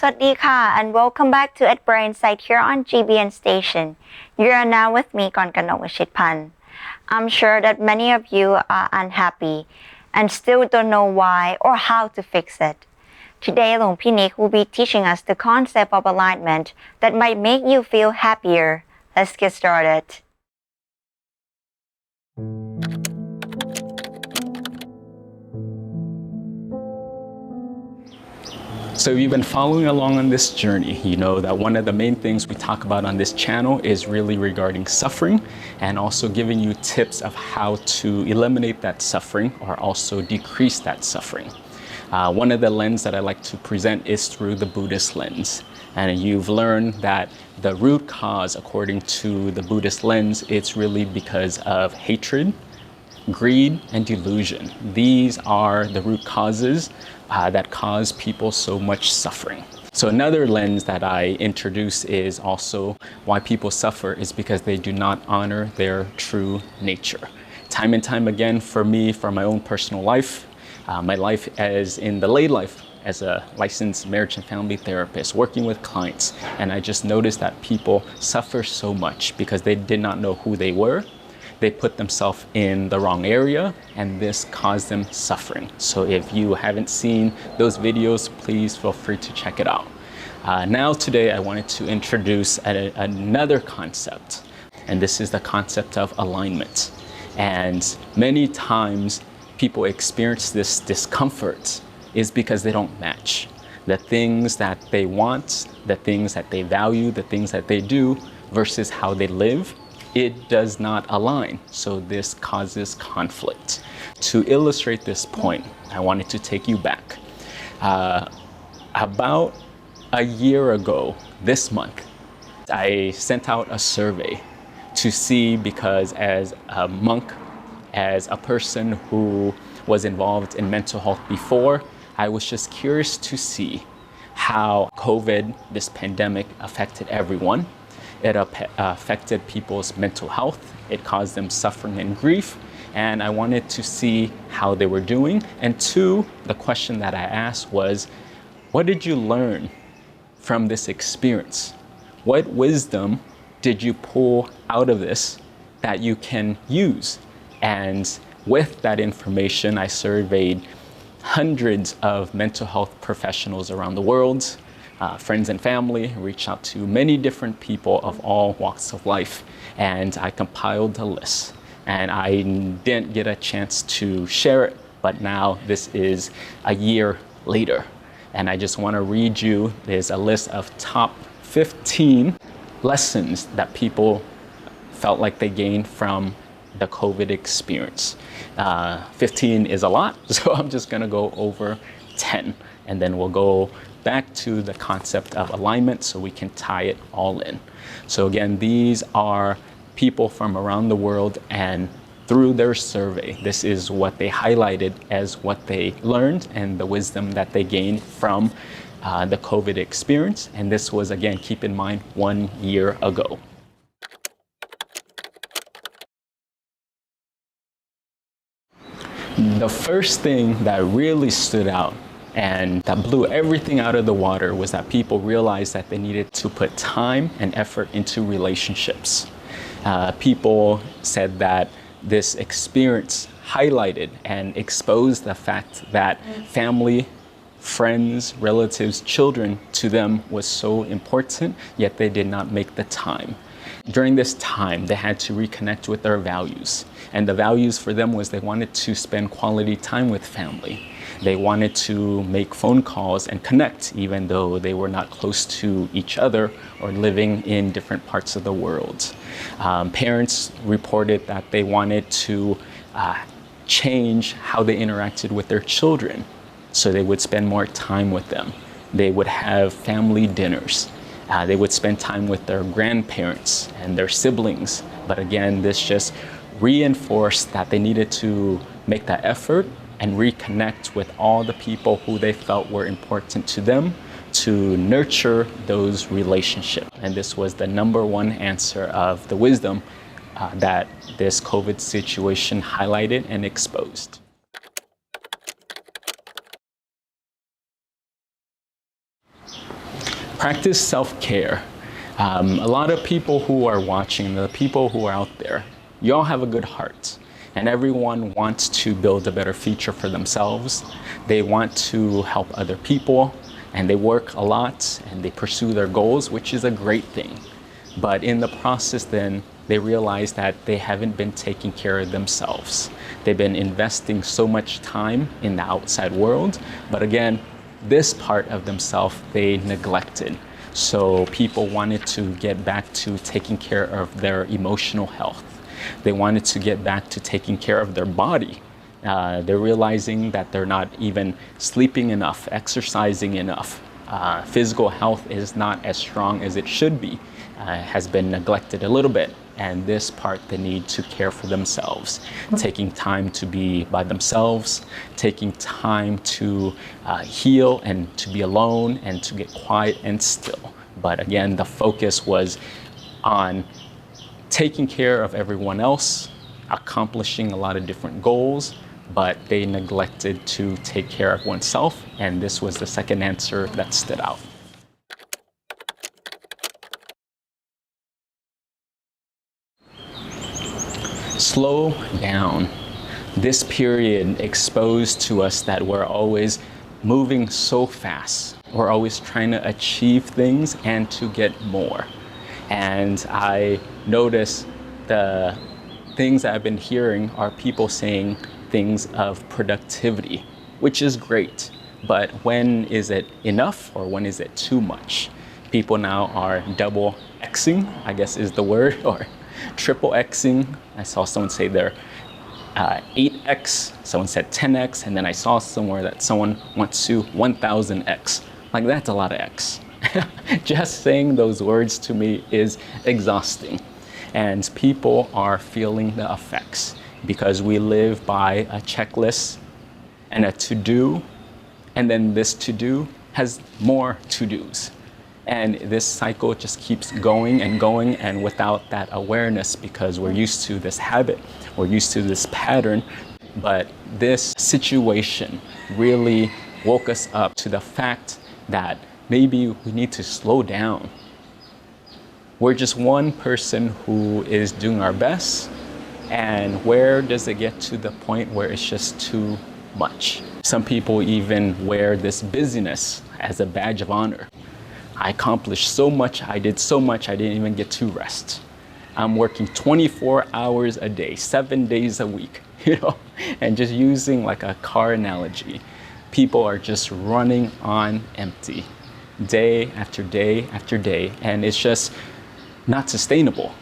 สวัสดีค่ะ and welcome back to At Brain Site here on GBN Station. You are now with me, Konkanok Wishitpan. I'm sure that many of you are unhappy and still don't know why or how to fix it. Today, Long Pinik will be teaching us the concept of alignment that might make you feel happier. Let's get started. So if you've been following along on this journey, you know that one of the main things we talk about on this channel is really regarding suffering and also giving you tips of how to eliminate that suffering or also decrease that suffering. One of the lens that I like to present is through the Buddhist lens. And you've learned that the root cause, according to the Buddhist lens, it's really because of hatred, greed, and delusion. These are the root causes that cause people so much suffering. So another lens that I introduce is also why people suffer is because they do not honor their true nature. Time and time again, for me, for my own personal life, my life as in the lay life as a licensed marriage and family therapist, working with clients, and I just noticed that people suffer so much because they did not know who they were. They put themselves in the wrong area, and this caused them suffering. So if you haven't seen those videos, please feel free to check it out. Now today I wanted to introduce another concept, and this is the concept of alignment. And many times people experience this discomfort is because they don't match. The things that they want, the things that they value, the things that they do versus how they live, it does not align. So this causes conflict. To illustrate this point, I wanted to take you back. About a year ago, this month, I sent out a survey to see, because as a monk, as a person who was involved in mental health before, I was just curious to see how COVID, this pandemic, affected everyone. It affected people's mental health. It caused them suffering and grief. And I wanted to see how they were doing. And two, the question that I asked was, what did you learn from this experience? What wisdom did you pull out of this that you can use? And with that information, I surveyed hundreds of mental health professionals around the world, friends and family, reached out to many different people of all walks of life, and I compiled a list. And I didn't get a chance to share it, but now this is a year later. And I just want to read you, there's a list of top 15 lessons that people felt like they gained from the COVID experience. 15 is a lot, so I'm just going to go over 10, and then we'll go back to the concept of alignment so we can tie it all in. So again, these are people from around the world, and through their survey, this is what they highlighted as what they learned and the wisdom that they gained from the COVID experience. And this was, again, keep in mind, 1 year ago. The first thing that really stood out and that blew everything out of the water was that people realized that they needed to put time and effort into relationships. People said that this experience highlighted and exposed the fact that family, friends, relatives, children to them was so important, yet they did not make the time. During this time, they had to reconnect with their values. And the values for them was they wanted to spend quality time with family. They wanted to make phone calls and connect, even though they were not close to each other or living in different parts of the world. Parents reported that they wanted to change how they interacted with their children, so they would spend more time with them. They would have family dinners. They would spend time with their grandparents and their siblings. But again, this just reinforced that they needed to make that effort and reconnect with all the people who they felt were important to them to nurture those relationships. And this was the number one answer of the wisdom that this COVID situation highlighted and exposed. Practice self-care. A lot of people who are watching, the people who are out there, you all have a good heart. And everyone wants to build a better future for themselves. They want to help other people, and they work a lot, and they pursue their goals, which is a great thing. But in the process then, they realize that they haven't been taking care of themselves. They've been investing so much time in the outside world, but again, this part of themselves they neglected. So people wanted to get back to taking care of their emotional health. They wanted to get back to taking care of their body. They're realizing that they're not even sleeping enough, exercising enough. Physical health is not as strong as it should be, has been neglected a little bit. And this part, they need to care for themselves, taking time to be by themselves, taking time to heal and to be alone and to get quiet and still. But again, the focus was on taking care of everyone else, accomplishing a lot of different goals, but they neglected to take care of oneself. And this was the second answer that stood out. Slow down. This period exposed to us that we're always moving so fast. We're always trying to achieve things and to get more. And I notice the things that I've been hearing are people saying things of productivity, which is great. But when is it enough or when is it too much? People now are double Xing, I guess is the word, or triple Xing. I saw someone say they're 8X, someone said 10X, and then I saw somewhere that someone wants to 1000X. Like that's a lot of X. Just saying those words to me is exhausting. And people are feeling the effects because we live by a checklist and a to-do, and then this to-do has more to-dos. And this cycle just keeps going, and without that awareness, because we're used to this habit, we're used to this pattern. But this situation really woke us up to the fact that maybe we need to slow down. We're just one person who is doing our best, and where does it get to the point where it's just too much? Some people even wear this busyness as a badge of honor. I accomplished so much, I did so much, I didn't even get to rest. I'm working 24 hours a day, 7 days a week, and just using like a car analogy. People are just running on empty, day after day after day, and it's just not sustainable.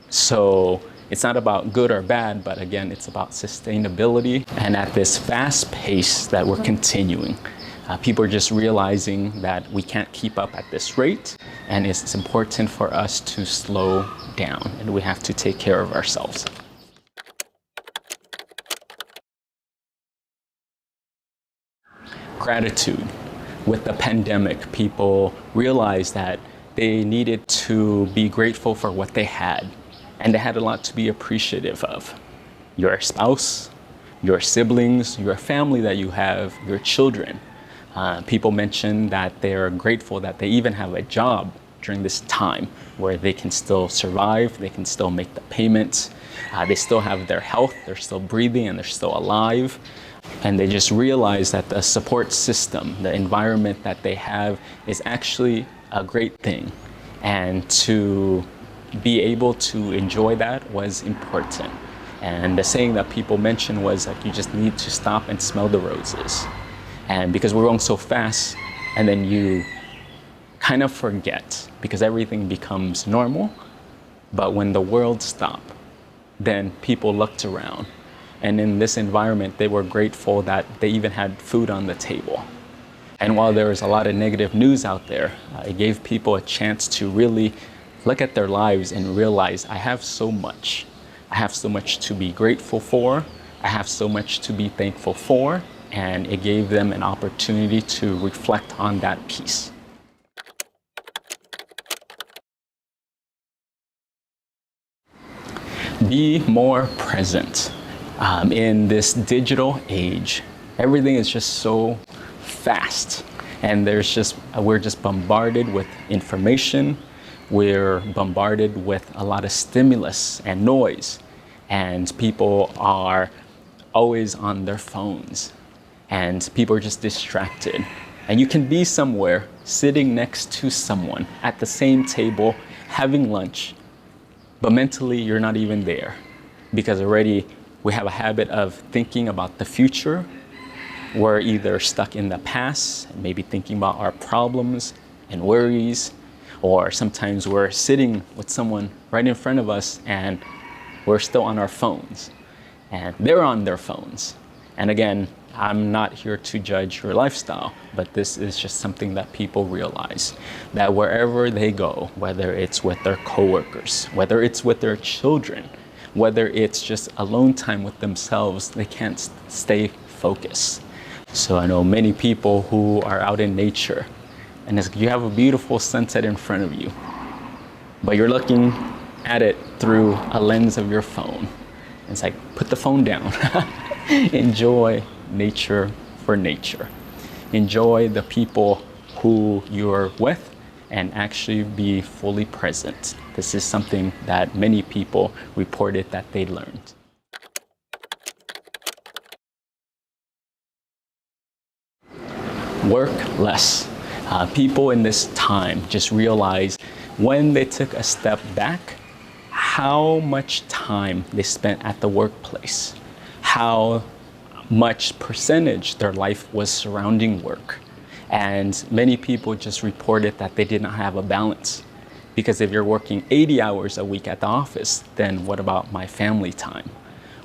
So it's not about good or bad, but again, it's about sustainability. And at this fast pace that we're continuing, people are just realizing that we can't keep up at this rate, and it's important for us to slow down, and we have to take care of ourselves. Gratitude. With the pandemic, people realized that they needed to be grateful for what they had, and they had a lot to be appreciative of. Your spouse, your siblings, your family that you have, your children. People mention that they are grateful that they even have a job during this time where they can still survive, they can still make the payments, they still have their health, they're still breathing and they're still alive. And they just realize that the support system, the environment that they have is actually a great thing. And to be able to enjoy that was important. And the saying that people mentioned was that you just need to stop and smell the roses. And because we're going so fast, and then you kind of forget because everything becomes normal. But when the world stopped, then people looked around. And in this environment, they were grateful that they even had food on the table. And while there was a lot of negative news out there, it gave people a chance to really look at their lives and realize, I have so much. I have so much to be grateful for. I have so much to be thankful for. And it gave them an opportunity to reflect on that piece. Be more present. In this digital age, everything is just so fast. And we're just bombarded with information. We're bombarded with a lot of stimulus and noise, and people are always on their phones, and people are just distracted. And you can be somewhere sitting next to someone at the same table having lunch, but mentally you're not even there, because already we have a habit of thinking about the future. We're either stuck in the past, maybe thinking about our problems and worries, or sometimes we're sitting with someone right in front of us and we're still on our phones, and they're on their phones. And again, I'm not here to judge your lifestyle, but this is just something that people realize, that wherever they go, whether it's with their coworkers, whether it's with their children, whether it's just alone time with themselves, they can't stay focused. So I know many people who are out in nature, and you have a beautiful sunset in front of you, but you're looking at it through a lens of your phone. It's like, put the phone down. Enjoy nature for nature. Enjoy the people who you're with and actually be fully present. This is something that many people reported that they learned. Work less. People in this time just realized when they took a step back, how much time they spent at the workplace, how much percentage their life was surrounding work. And many people just reported that they did not have a balance. Because if you're working 80 hours a week at the office, then what about my family time?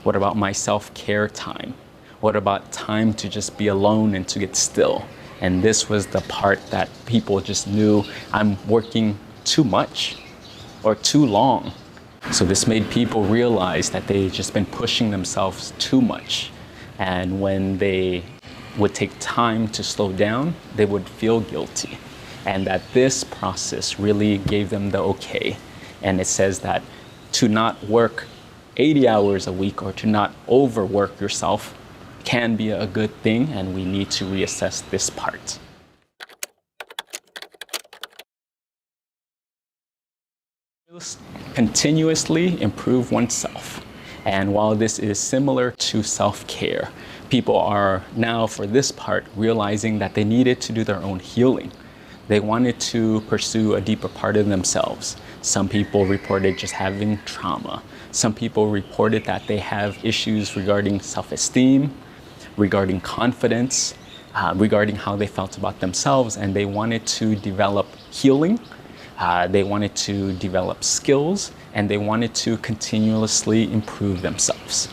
What about my self-care time? What about time to just be alone and to get still? And this was the part that people just knew, I'm working too much or too long. So this made people realize that they just been pushing themselves too much. And when they would take time to slow down, they would feel guilty. And that this process really gave them the okay. And it says that to not work 80 hours a week or to not overwork yourself can be a good thing, and we need to reassess this part. Continuously improve oneself. And while this is similar to self-care, people are now, for this part, realizing that they needed to do their own healing. They wanted to pursue a deeper part of themselves. Some people reported just having trauma. Some people reported that they have issues regarding self-esteem, regarding confidence, regarding how they felt about themselves, and they wanted to develop healing. They wanted to develop skills, and they wanted to continuously improve themselves.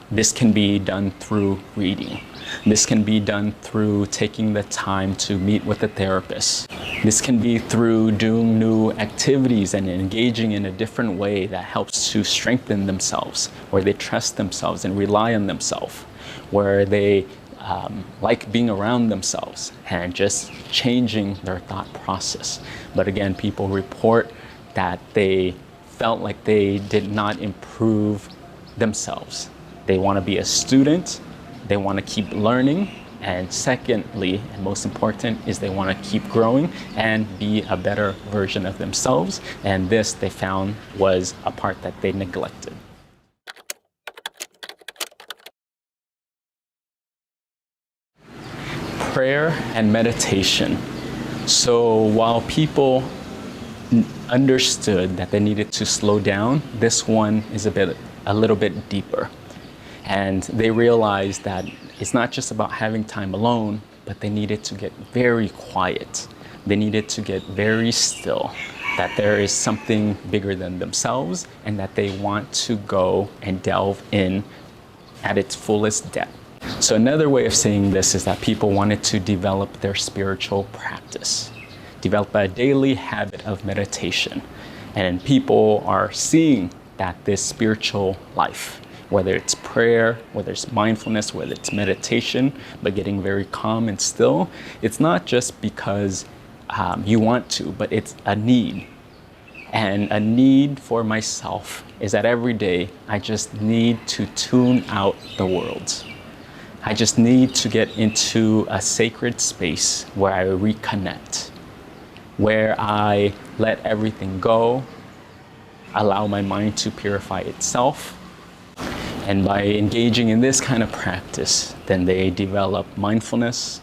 This can be done through reading. This can be done through taking the time to meet with a therapist. This can be through doing new activities and engaging in a different way that helps to strengthen themselves, where they trust themselves and rely on themselves, where they like being around themselves and just changing their thought process. But again, people report that they felt like they did not improve themselves. They want to be a student, they want to keep learning, and secondly, and most important, is they want to keep growing and be a better version of themselves. And this, they found, was a part that they neglected. Prayer and meditation. So while people understood that they needed to slow down, this one is a little bit deeper. And they realized that it's not just about having time alone, but they needed to get very quiet. They needed to get very still, that there is something bigger than themselves, and that they want to go and delve in at its fullest depth. So another way of saying this is that people wanted to develop their spiritual practice, develop a daily habit of meditation. And people are seeing that this spiritual life, whether it's prayer, whether it's mindfulness, whether it's meditation, but getting very calm and still, it's not just because you want to, but it's a need. And a need for myself is that every day I just need to tune out the world. I just need to get into a sacred space where I reconnect, where I let everything go, allow my mind to purify itself. And by engaging in this kind of practice, then they develop mindfulness,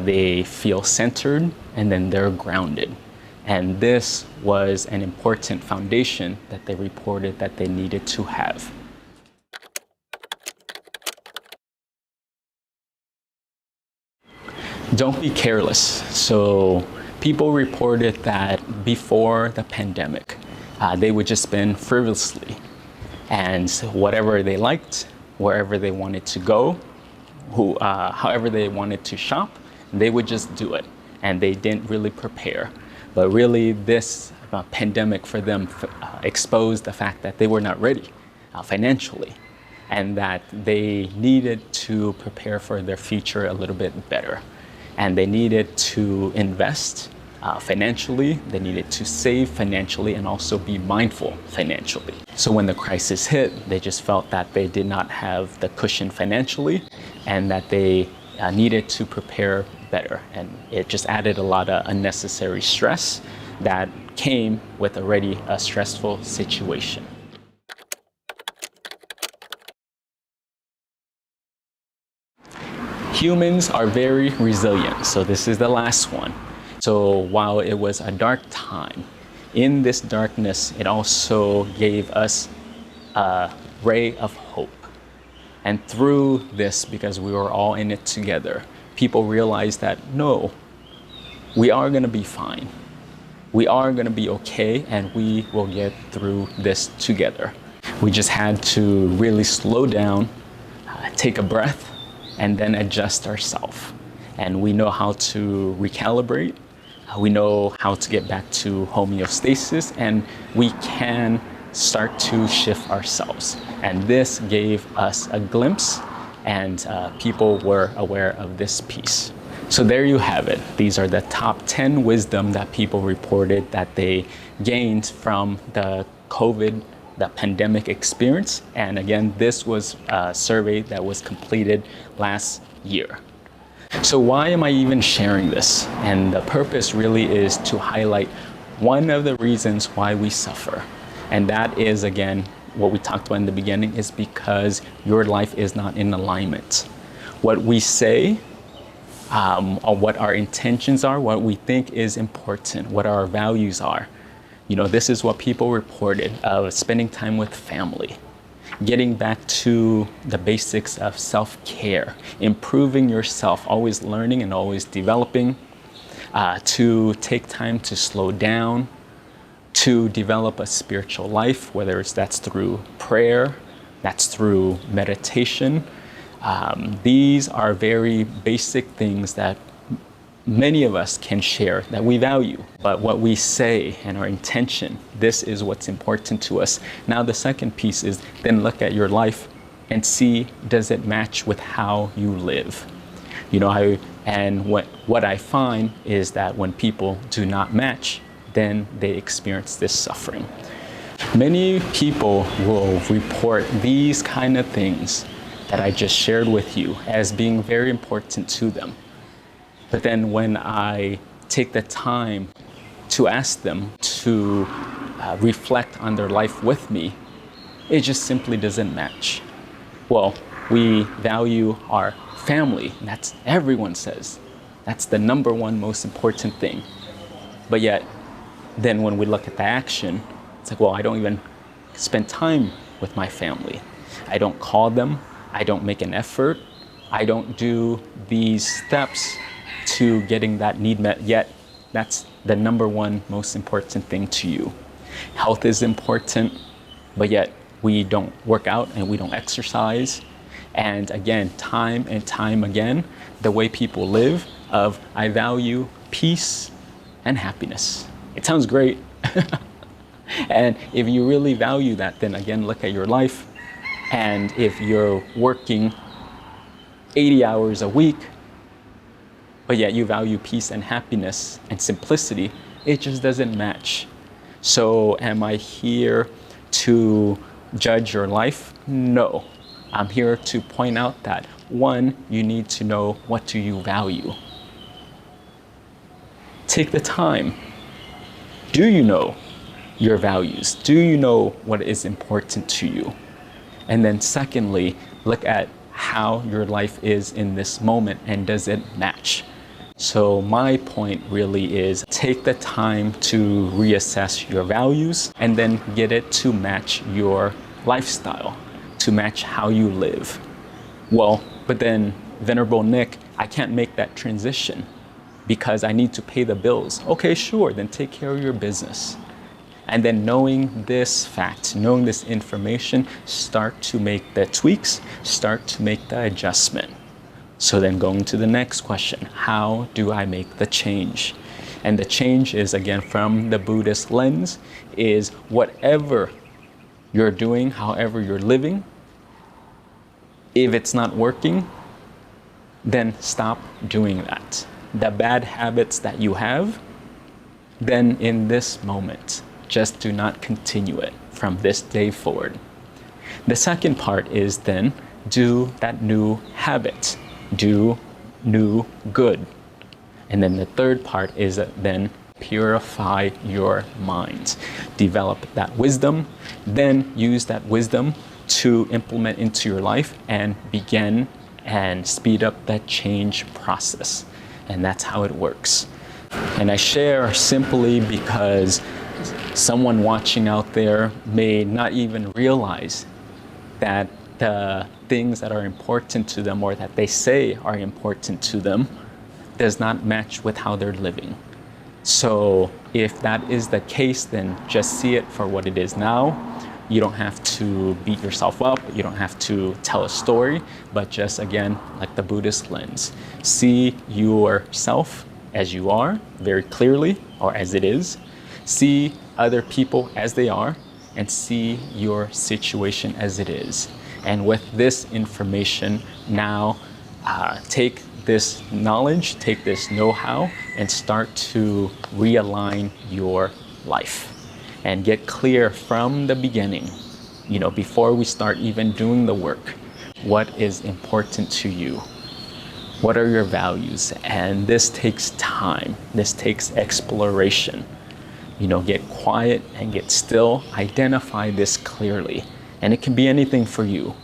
they feel centered, and then they're grounded. And this was an important foundation that they reported that they needed to have. Don't be careless. So people reported that before the pandemic, they would just spend frivolously, and whatever they liked, wherever they wanted to go, however they wanted to shop, they would just do it, and they didn't really prepare. But really, this pandemic for them exposed the fact that they were not ready financially, and that they needed to prepare for their future a little bit better. And they needed to invest financially, they needed to save financially, and also be mindful financially. So when the crisis hit, they just felt that they did not have the cushion financially, and that they needed to prepare better. And it just added a lot of unnecessary stress that came with already a stressful situation. Humans are very resilient. So this is the last one. So while it was a dark time, in this darkness, it also gave us a ray of hope. And through this, because we were all in it together, people realized that no, we are going to be fine. We are going to be okay, and we will get through this together. We just had to really slow down, take a breath, and then adjust ourselves. And we know how to recalibrate. We know how to get back to homeostasis, and we can start to shift ourselves. And this gave us a glimpse, and people were aware of this piece. So there you have it. These are the top 10 wisdom that people reported that they gained from the COVID, the pandemic experience. And again, this was a survey that was completed last year. So why am I even sharing this? And the purpose really is to highlight one of the reasons why we suffer. And that is, again, what we talked about in the beginning, is because your life is not in alignment. What we say, or what our intentions are, what we think is important, what our values are. You know, this is what people reported of spending time with family, getting back to the basics of self-care, improving yourself, always learning and always developing, to take time to slow down, to develop a spiritual life, whether that's through prayer, that's through meditation. These are very basic things that many of us can share, that we value. But what we say and our intention, this is what's important to us. Now the second piece is then look at your life and see, does it match with how you live? You know, what I find is that when people do not match, then they experience this suffering. Many people will report these kind of things that I just shared with you as being very important to them. But then when I take the time to ask them to reflect on their life with me, it just simply doesn't match. Well, we value our family. That's everyone says. That's the number one most important thing. But yet, then when we look at the action, it's like, well, I don't even spend time with my family. I don't call them. I don't make an effort. I don't do these steps to getting that need met, yet that's the number one most important thing to you. Health is important, but yet we don't work out and we don't exercise. And again, time and time again, the way people live of, I value peace and happiness. It sounds great. And if you really value that, then again, look at your life. And if you're working 80 hours a week, but yet you value peace and happiness and simplicity, it just doesn't match. So am I here to judge your life? No. I'm here to point out that one, you need to know what do you value. Take the time. Do you know your values? Do you know what is important to you? And then secondly, look at how your life is in this moment and does it match? So my point really is take the time to reassess your values and then get it to match your lifestyle, to match how you live. Well, but then Venerable Nick, I can't make that transition because I need to pay the bills. Okay, sure, then take care of your business. And then knowing this fact, knowing this information, start to make the tweaks, start to make the adjustment. So then going to the next question, how do I make the change? And the change is, again, from the Buddhist lens, is whatever you're doing, however you're living, if it's not working, then stop doing that. The bad habits that you have, then in this moment, just do not continue it from this day forward. The second part is then do that new habit, do new good. And then the third part is then purify your mind, develop that wisdom, then use that wisdom to implement into your life and begin and speed up that change process. And that's how it works. And I share simply because someone watching out there may not even realize that the things that are important to them or that they say are important to them does not match with how they're living. So if that is the case, then just see it for what it is now. You don't have to beat yourself up. You don't have to tell a story, but just again, like the Buddhist lens, see yourself as you are very clearly or as it is. See other people as they are and see your situation as it is. And with this information now, take this knowledge, take this know-how and start to realign your life and get clear from the beginning, before we start even doing the work, what is important to you? What are your values? And this takes time. This takes exploration. Get quiet and get still, identify this clearly. And it can be anything for you.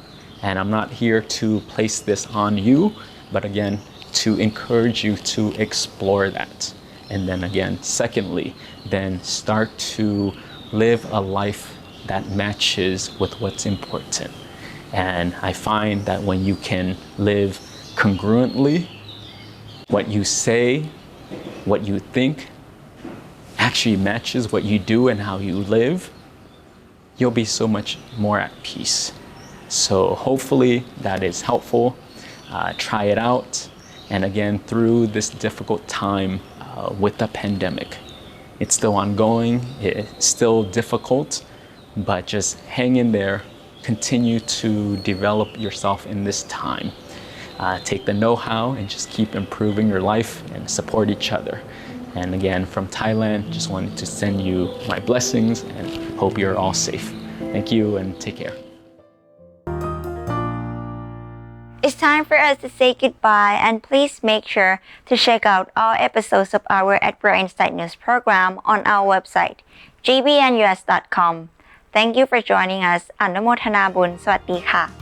And I'm not here to place this on you, but again, to encourage you to explore that. And then again, secondly, then start to live a life that matches with what's important. And I find that when you can live congruently, what you say, what you think, actually matches what you do and how you live, you'll be so much more at peace. So hopefully that is helpful. Try it out. And again, through this difficult time with the pandemic, it's still ongoing, it's still difficult, but just hang in there, continue to develop yourself in this time. Take the know-how and just keep improving your life and support each other. And again, from Thailand, just wanted to send you my blessings and hope you're all safe. Thank you and take care. It's time for us to say goodbye, and please make sure to check out all episodes of our Edinburgh Insight News program on our website, gbnus.com. Thank you for joining us. อนุโมทนาบุญ สวัสดีค่ะ